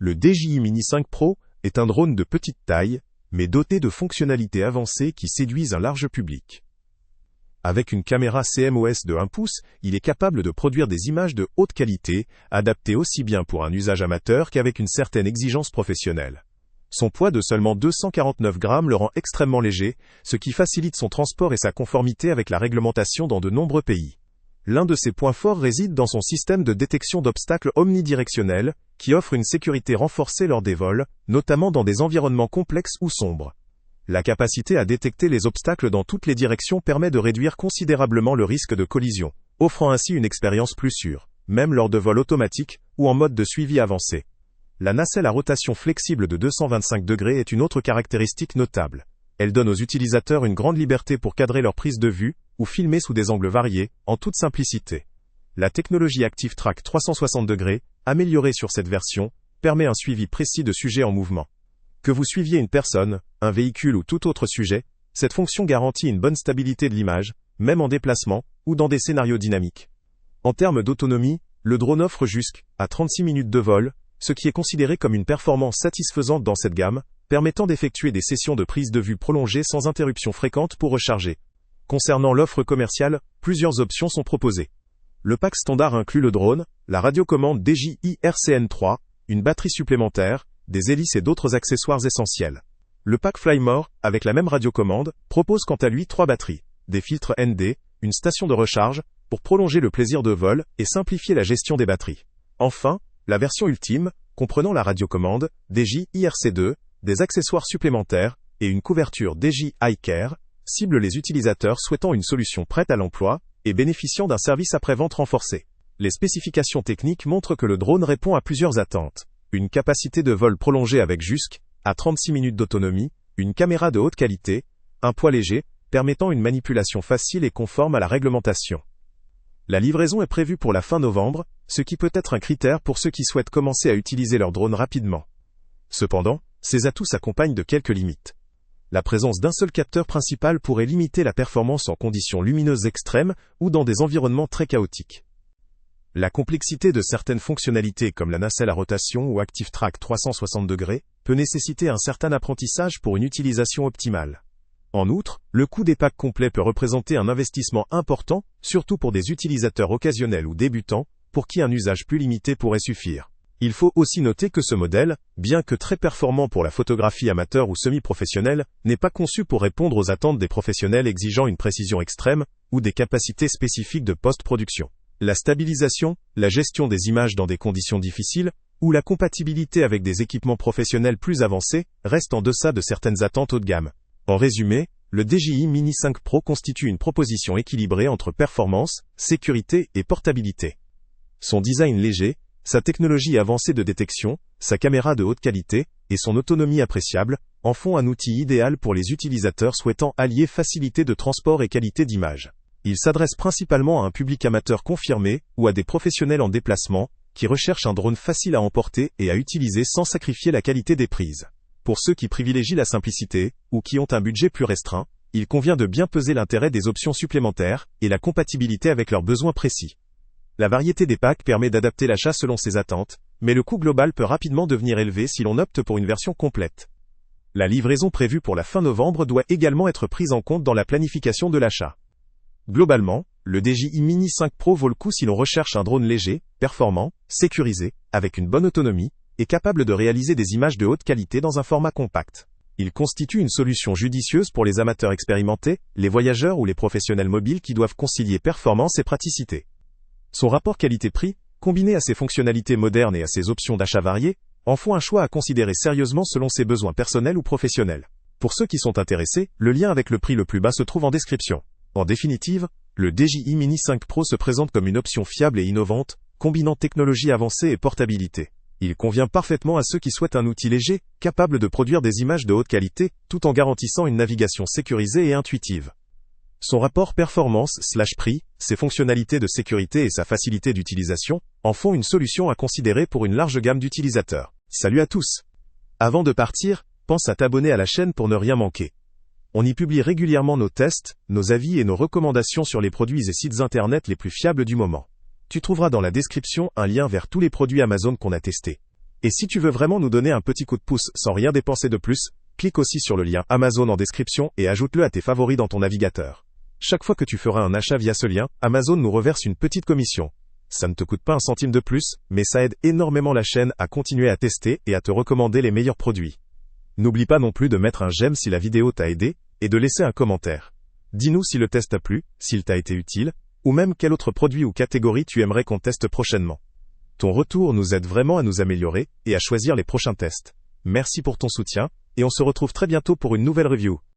Le DJI Mini 5 Pro est un drone de petite taille, mais doté de fonctionnalités avancées qui séduisent un large public. Avec une caméra CMOS de 1 pouce, il est capable de produire des images de haute qualité, adaptées aussi bien pour un usage amateur qu'avec une certaine exigence professionnelle. Son poids de seulement 249 grammes le rend extrêmement léger, ce qui facilite son transport et sa conformité avec la réglementation dans de nombreux pays. L'un de ses points forts réside dans son système de détection d'obstacles omnidirectionnel, qui offre une sécurité renforcée lors des vols, notamment dans des environnements complexes ou sombres. La capacité à détecter les obstacles dans toutes les directions permet de réduire considérablement le risque de collision, offrant ainsi une expérience plus sûre, même lors de vols automatiques ou en mode de suivi avancé. La nacelle à rotation flexible de 225 degrés est une autre caractéristique notable. Elle donne aux utilisateurs une grande liberté pour cadrer leur prise de vue ou filmer sous des angles variés, en toute simplicité. La technologie Active Track 360 degrés, améliorée sur cette version, permet un suivi précis de sujets en mouvement. Que vous suiviez une personne, un véhicule ou tout autre sujet, cette fonction garantit une bonne stabilité de l'image, même en déplacement ou dans des scénarios dynamiques. En termes d'autonomie, le drone offre jusqu'à 36 minutes de vol, ce qui est considéré comme une performance satisfaisante dans cette gamme, permettant d'effectuer des sessions de prise de vue prolongées sans interruption fréquente pour recharger. Concernant l'offre commerciale, plusieurs options sont proposées. Le pack standard inclut le drone, la radiocommande DJI RCN3, une batterie supplémentaire, des hélices et d'autres accessoires essentiels. Le pack Fly More, avec la même radiocommande, propose quant à lui 3 batteries, des filtres ND, une station de recharge, pour prolonger le plaisir de vol et simplifier la gestion des batteries. Enfin, la version ultime, comprenant la radiocommande, DJI RC2, des accessoires supplémentaires, et une couverture DJI Care, cible les utilisateurs souhaitant une solution prête à l'emploi, et bénéficiant d'un service après-vente renforcé. Les spécifications techniques montrent que le drone répond à plusieurs attentes. Une capacité de vol prolongée avec jusqu'à 36 minutes d'autonomie, une caméra de haute qualité, un poids léger, permettant une manipulation facile et conforme à la réglementation. La livraison est prévue pour la fin novembre, ce qui peut être un critère pour ceux qui souhaitent commencer à utiliser leur drone rapidement. Cependant, ces atouts s'accompagnent de quelques limites. La présence d'un seul capteur principal pourrait limiter la performance en conditions lumineuses extrêmes ou dans des environnements très chaotiques. La complexité de certaines fonctionnalités comme la nacelle à rotation ou Active Track 360 degrés peut nécessiter un certain apprentissage pour une utilisation optimale. En outre, le coût des packs complets peut représenter un investissement important, surtout pour des utilisateurs occasionnels ou débutants, pour qui un usage plus limité pourrait suffire. Il faut aussi noter que ce modèle, bien que très performant pour la photographie amateur ou semi-professionnelle, n'est pas conçu pour répondre aux attentes des professionnels exigeant une précision extrême ou des capacités spécifiques de post-production. La stabilisation, la gestion des images dans des conditions difficiles, ou la compatibilité avec des équipements professionnels plus avancés, restent en deçà de certaines attentes haut de gamme. En résumé, le DJI Mini 5 Pro constitue une proposition équilibrée entre performance, sécurité et portabilité. Son design léger, sa technologie avancée de détection, sa caméra de haute qualité, et son autonomie appréciable, en font un outil idéal pour les utilisateurs souhaitant allier facilité de transport et qualité d'image. Il s'adresse principalement à un public amateur confirmé, ou à des professionnels en déplacement, qui recherchent un drone facile à emporter et à utiliser sans sacrifier la qualité des prises. Pour ceux qui privilégient la simplicité, ou qui ont un budget plus restreint, il convient de bien peser l'intérêt des options supplémentaires, et la compatibilité avec leurs besoins précis. La variété des packs permet d'adapter l'achat selon ses attentes, mais le coût global peut rapidement devenir élevé si l'on opte pour une version complète. La livraison prévue pour la fin novembre doit également être prise en compte dans la planification de l'achat. Globalement, le DJI Mini 5 Pro vaut le coup si l'on recherche un drone léger, performant, sécurisé, avec une bonne autonomie, et capable de réaliser des images de haute qualité dans un format compact. Il constitue une solution judicieuse pour les amateurs expérimentés, les voyageurs ou les professionnels mobiles qui doivent concilier performance et praticité. Son rapport qualité-prix, combiné à ses fonctionnalités modernes et à ses options d'achat variées, en font un choix à considérer sérieusement selon ses besoins personnels ou professionnels. Pour ceux qui sont intéressés, le lien avec le prix le plus bas se trouve en description. En définitive, le DJI Mini 5 Pro se présente comme une option fiable et innovante, combinant technologie avancée et portabilité. Il convient parfaitement à ceux qui souhaitent un outil léger, capable de produire des images de haute qualité, tout en garantissant une navigation sécurisée et intuitive. Son rapport performance/prix, ses fonctionnalités de sécurité et sa facilité d'utilisation, en font une solution à considérer pour une large gamme d'utilisateurs. Salut à tous! Avant de partir, pense à t'abonner à la chaîne pour ne rien manquer. On y publie régulièrement nos tests, nos avis et nos recommandations sur les produits et sites internet les plus fiables du moment. Tu trouveras dans la description un lien vers tous les produits Amazon qu'on a testés. Et si tu veux vraiment nous donner un petit coup de pouce sans rien dépenser de plus, clique aussi sur le lien Amazon en description et ajoute-le à tes favoris dans ton navigateur. Chaque fois que tu feras un achat via ce lien, Amazon nous reverse une petite commission. Ça ne te coûte pas un centime de plus, mais ça aide énormément la chaîne à continuer à tester et à te recommander les meilleurs produits. N'oublie pas non plus de mettre un j'aime si la vidéo t'a aidé, et de laisser un commentaire. Dis-nous si le test t'a plu, s'il t'a été utile, ou même quel autre produit ou catégorie tu aimerais qu'on teste prochainement. Ton retour nous aide vraiment à nous améliorer et à choisir les prochains tests. Merci pour ton soutien, et on se retrouve très bientôt pour une nouvelle review.